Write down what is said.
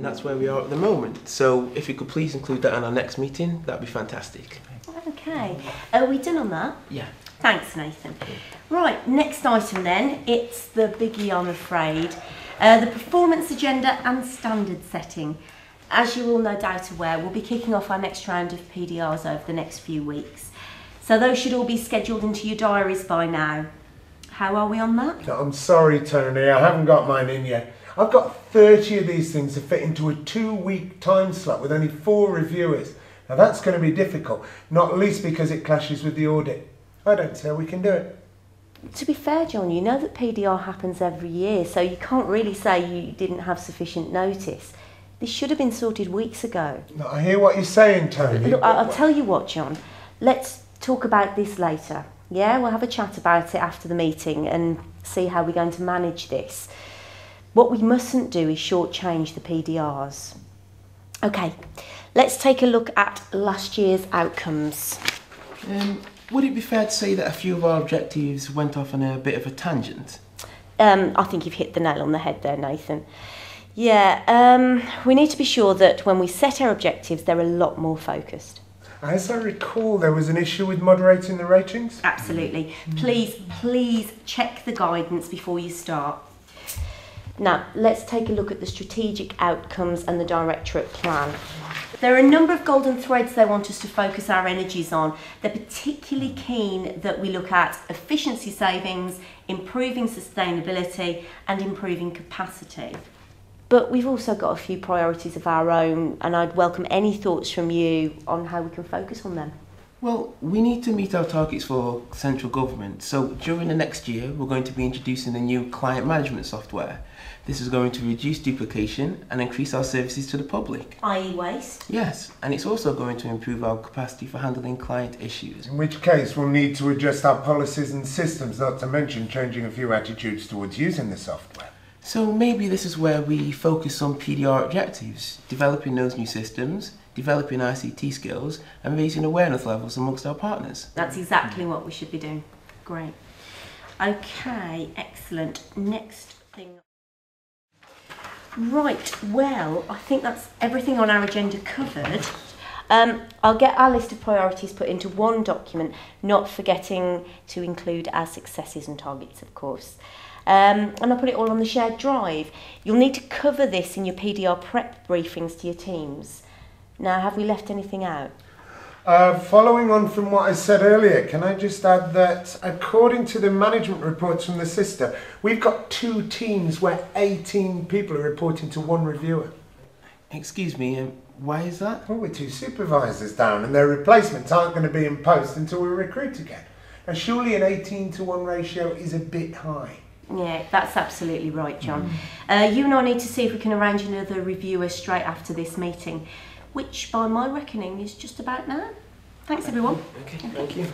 that's where we are at the moment. So if you could please include that in our next meeting, that'd be fantastic. Okay, are we done on that? Yeah. Thanks, Nathan. Right, next item then, it's the biggie, I'm afraid. The performance agenda and standard setting. As you're all no doubt aware, we'll be kicking off our next round of PDRs over the next few weeks. So those should all be scheduled into your diaries by now. How are we on that? I'm sorry, Tony, I haven't got mine in yet. I've got 30 of these things to fit into a 2-week time slot with only 4 reviewers. Now that's going to be difficult, not least because it clashes with the audit. I don't see how we can do it. To be fair, John, you know that PDR happens every year, so you can't really say you didn't have sufficient notice. This should have been sorted weeks ago. No, I hear what you're saying, Tony. Look, I'll tell you what, John. Let's talk about this later. Yeah, we'll have a chat about it after the meeting and see how we're going to manage this. What we mustn't do is shortchange the PDRs. Okay, let's take a look at last year's outcomes. Would it be fair to say that a few of our objectives went off on a bit of a tangent? I think you've hit the nail on the head there, Nathan. Yeah, we need to be sure that when we set our objectives, they're a lot more focused. As I recall, there was an issue with moderating the ratings? Absolutely. Please check the guidance before you start. Now, let's take a look at the strategic outcomes and the Directorate plan. There are a number of golden threads they want us to focus our energies on. They're particularly keen that we look at efficiency savings, improving sustainability and improving capacity. But we've also got a few priorities of our own, and I'd welcome any thoughts from you on how we can focus on them. Well, we need to meet our targets for central government, so during the next year we're going to be introducing a new client management software. This is going to reduce duplication and increase our services to the public. I.e. waste? Yes, and it's also going to improve our capacity for handling client issues. In which case we'll need to adjust our policies and systems, not to mention changing a few attitudes towards using the software. So maybe this is where we focus on PDR objectives, developing those new systems, developing ICT skills and raising awareness levels amongst our partners. That's exactly what we should be doing. Great. Okay, excellent. Next thing. Right, well, I think that's everything on our agenda covered. I'll get our list of priorities put into one document, not forgetting to include our successes and targets, of course. And I'll put it all on the shared drive. You'll need to cover this in your PDR prep briefings to your teams. Now, have we left anything out? Following on from what I said earlier, can I just add that according to the management reports from the sister, we've got 2 teams where 18 people are reporting to 1 reviewer. Excuse me, why is that? Well, we're 2 supervisors down and their replacements aren't going to be in post until we recruit again. And surely an 18-to-1 ratio is a bit high. Yeah, that's absolutely right, John. You and I need to see if we can arrange another reviewer straight after this meeting, which by my reckoning is just about now. Thanks everyone. Okay, thank you.